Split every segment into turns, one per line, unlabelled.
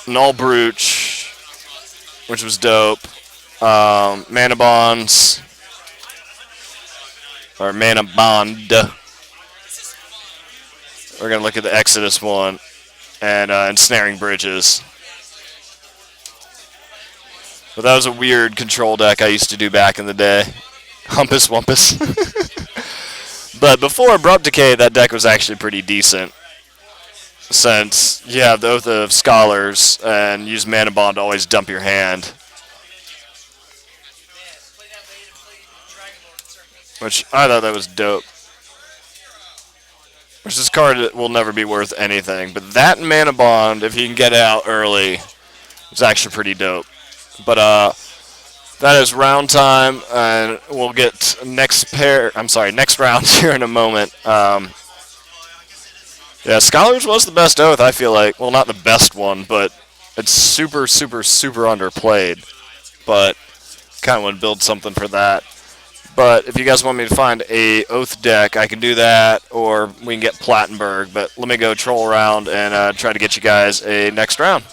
Null Brooch, which was dope. Mana Bonds, or Mana Bond. We're going to look at the Exodus one. And Ensnaring Bridges. But that was a weird control deck I used to do back in the day. Humpus Wumpus. But before Abrupt Decay, that deck was actually pretty decent. Since you have the Oath of Scholars and use Mana Bond to always dump your hand. Which I thought that was dope. Which this card will never be worth anything. But that and Mana Bond, if you can get it out early, is actually pretty dope. But that is round time, and we'll get next round here in a moment. Yeah, Scholars was the best oath, I feel like. Well, not the best one, but it's super, super, super underplayed. But kind of want to build something for that. But if you guys want me to find a oath deck, I can do that, or we can get Plattenberg. But let me go troll around and try to get you guys a next round.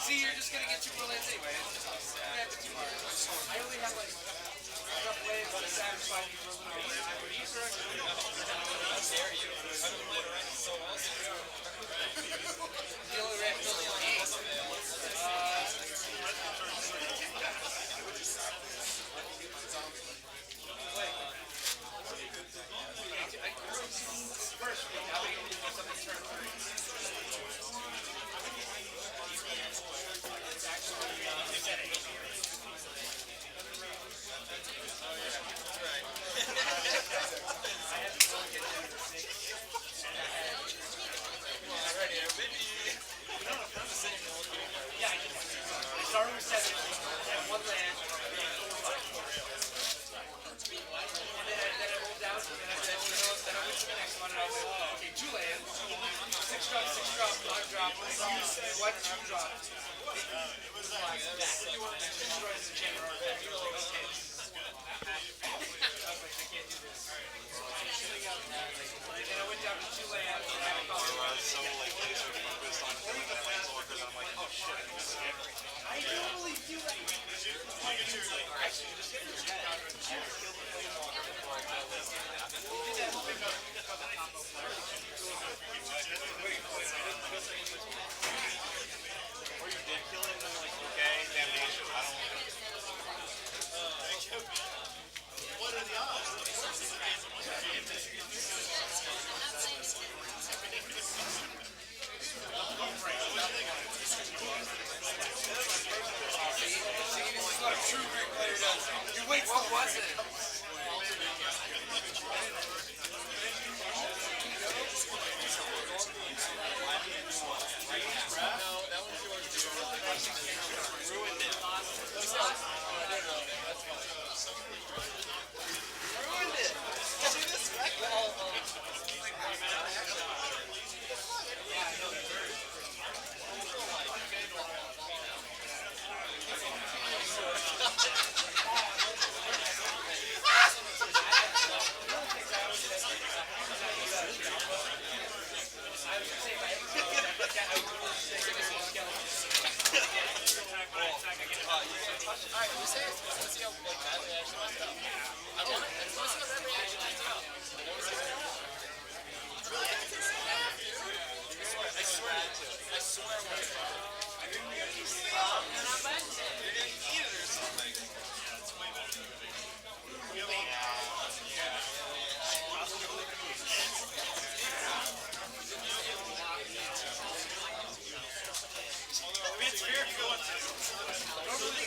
See, you're just gonna get 2 lands anyway. I only have like enough lands to satisfy me for a little bit. How dare you? The only red building on 8. First, now we can do something turn 3. Starting with 7, and 1 land, 4, 5. And then I rolled down, and then I went to the next one, and I went, okay, 2 lands, 6 drop, 6 drop, 1 drop, 1, 2 drop. Destroys the chamber artifact. You're like, okay. I was like, I can't do this. And then I went down to 2 lands, and I got
so like laser focused on killing the planeswalkers, I'm like, oh shit, I can skip.
I totally feel like
Or you did kill him, then like, okay, damnation, I don't want to. What are the odds?
you wait, what was it?
Ruined it! See this wreck?
Normally,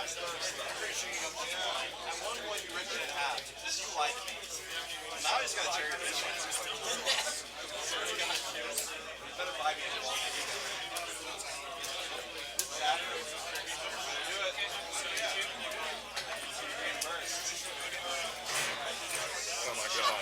At one point you ripped it in half. Because you like me. Now he's got to tear your bitch in. Better buy me a wall.
Oh my god.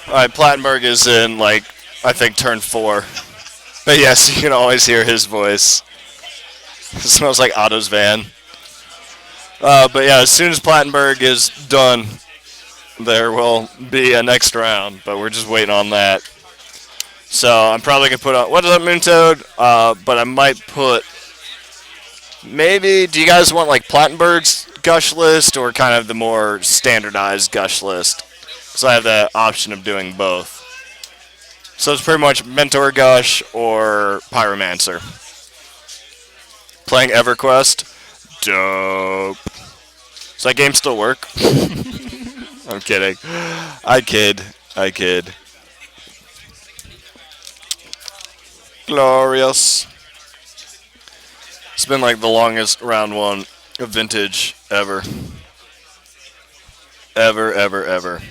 Alright, Plattenberg is in, like, I think turn 4. But yes, you can always hear his voice. It smells like Otto's van. But yeah, as soon as Plattenberg is done, there will be a next round. But we're just waiting on that. So I'm probably going to put on... What is up, Moontoad? But I might put... Maybe... Do you guys want, like, Plattenberg's gush list or kind of the more standardized gush list? So I have the option of doing both. So it's pretty much Mentor Gush or Pyromancer. Playing EverQuest. Dope. Does that game still work? I'm kidding. I kid. Glorious. It's been like the longest round 1 of Vintage ever. Ever.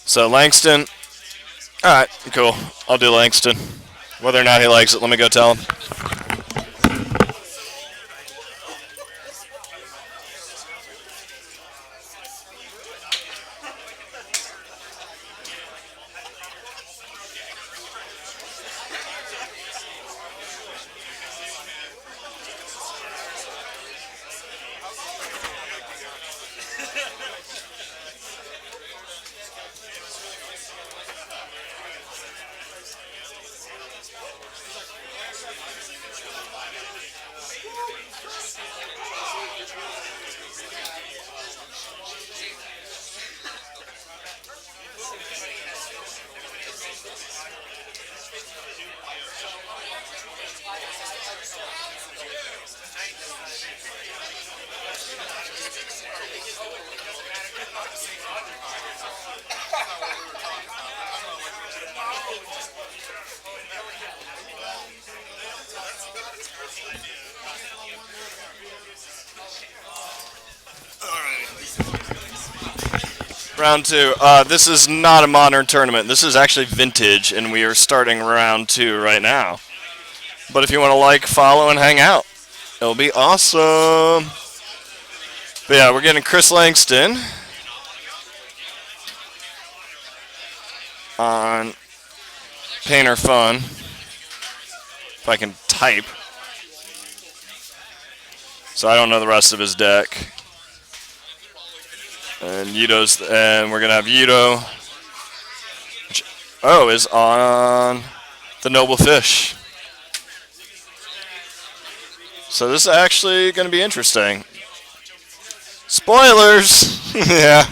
So Langston. Alright, cool. I'll do Langston. Whether or not he likes it, let me go tell him. Round 2. This is not a modern tournament. This is actually vintage, and we are starting round 2 right now. But if you want to like, follow, and hang out, it'll be awesome. But yeah, we're getting Chris Langston on Painter Fun. If I can type. So I don't know the rest of his deck. And we're gonna have Yudo, which is on the Noble Fish. So this is actually gonna be interesting. Spoilers! Yeah.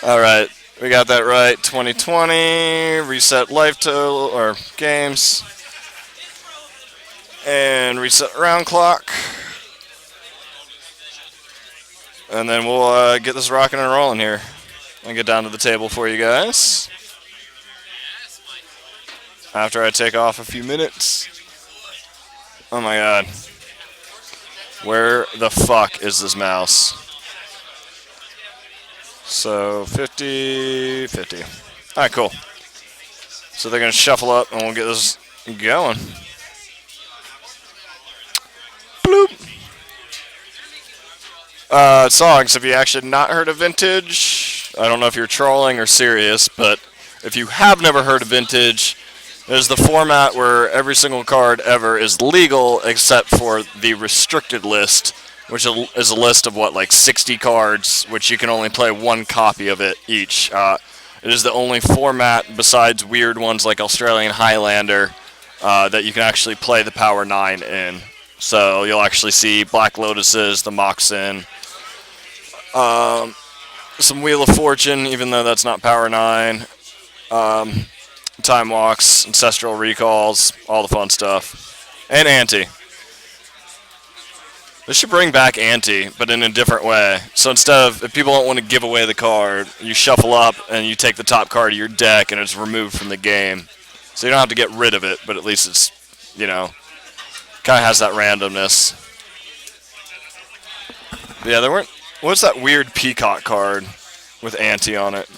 Alright, we got that right. 2020, reset life total, or games. And reset round clock. And then we'll get this rocking and rolling here. And get down to the table for you guys. After I take off a few minutes. Oh my god. Where the fuck is this mouse? So 50, 50. Alright, cool. So they're going to shuffle up and we'll get this going. Bloop. Songs, have you actually not heard of Vintage? I don't know if you're trolling or serious, but if you have never heard of Vintage, there's the format where every single card ever is legal except for the restricted list, which is a list of, like 60 cards, which you can only play one copy of it each. It is the only format, besides weird ones like Australian Highlander, that you can actually play the Power 9 in. So you'll actually see Black Lotuses, the Moxen, some Wheel of Fortune, even though that's not Power 9, Time Walks, Ancestral Recalls, all the fun stuff, and Ante. They should bring back ante, but in a different way. So instead of, if people don't want to give away the card, you shuffle up and you take the top card of your deck and it's removed from the game. So you don't have to get rid of it, but at least it's, kind of has that randomness. But yeah, there weren't. What's that weird peacock card with ante on it?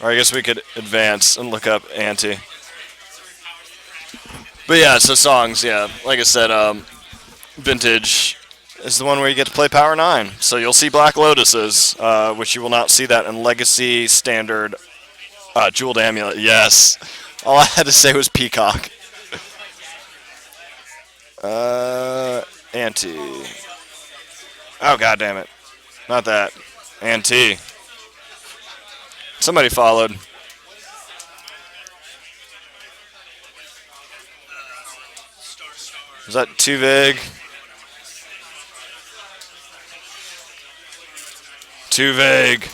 Or I guess we could advance and look up ante. But yeah, so songs, yeah. Like I said, Vintage is the one where you get to play Power 9. So you'll see Black Lotuses, which you will not see that in Legacy, Standard, Jeweled Amulet. Yes. All I had to say was Peacock. Ante. Oh, god damn it. Not that. Ante. Somebody followed. Is that too vague? Too vague.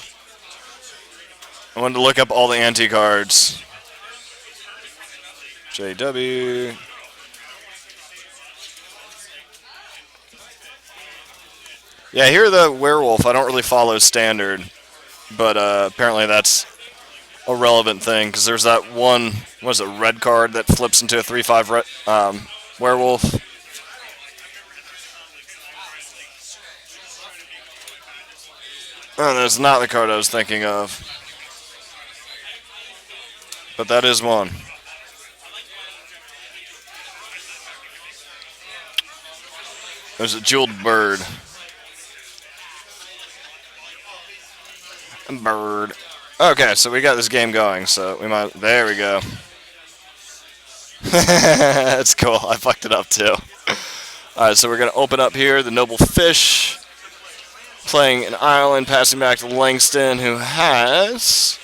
I wanted to look up all the ante cards. JW. Yeah, here the werewolf. I don't really follow standard, but apparently that's a relevant thing because there's that one, what is it, red card that flips into a 3/5 werewolf. Oh, that's not the card I was thinking of. But that is one. There's a jeweled bird. Bird. Okay, so we got this game going, so we might. There we go. That's cool. I fucked it up too. Alright, so we're going to open up here the Noble Fish. Playing an island, passing back to Langston, who has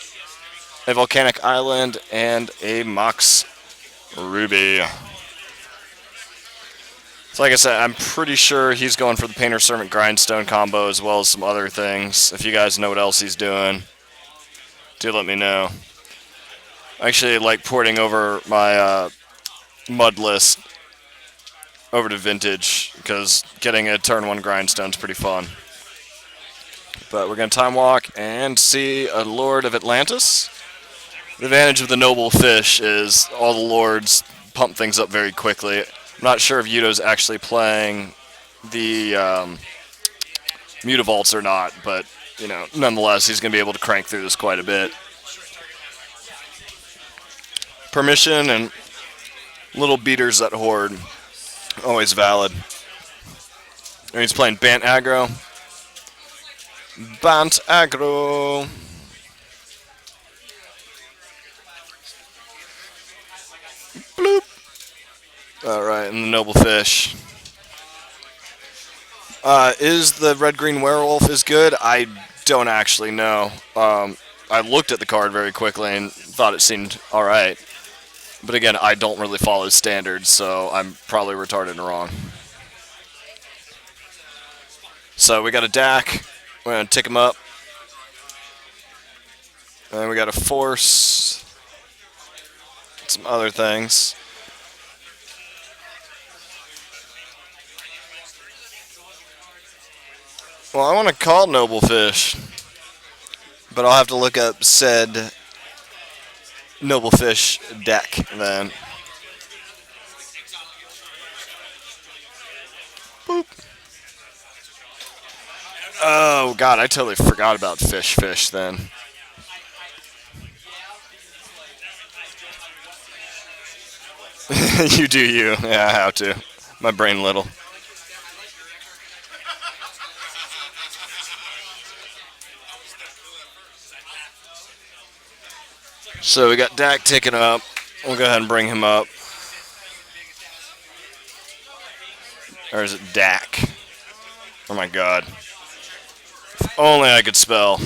a Volcanic Island and a Mox Ruby. So like I said, I'm pretty sure he's going for the Painter Servant Grindstone combo as well as some other things. If you guys know what else he's doing, do let me know. I actually like porting over my mud list over to Vintage because getting a turn 1 Grindstone is pretty fun. But we're going to time walk and see a Lord of Atlantis. The advantage of the Noble Fish is all the Lords pump things up very quickly. I'm not sure if Yuto's actually playing the Mutavaults or not, but nonetheless, he's going to be able to crank through this quite a bit. Permission and little beaters that horde, always valid. And he's playing Bant Aggro. Bant Aggro. Bloop. Alright, and the Noble Fish. Is the red-green werewolf is good? I don't actually know. I looked at the card very quickly and thought it seemed alright. But again, I don't really follow standards, so I'm probably retarded and wrong. So we got a DAC. We're going to tick him up. And then we got a Force. Some other things. Well, I want to call Noble Fish. But I'll have to look up said Noble Fish deck then. Boop. Oh, God, I totally forgot about Fish then. You do you. Yeah, I have to. My brain little. So we got Dak ticking up. We'll go ahead and bring him up. Or is it Dak? Oh my god. If only I could spell.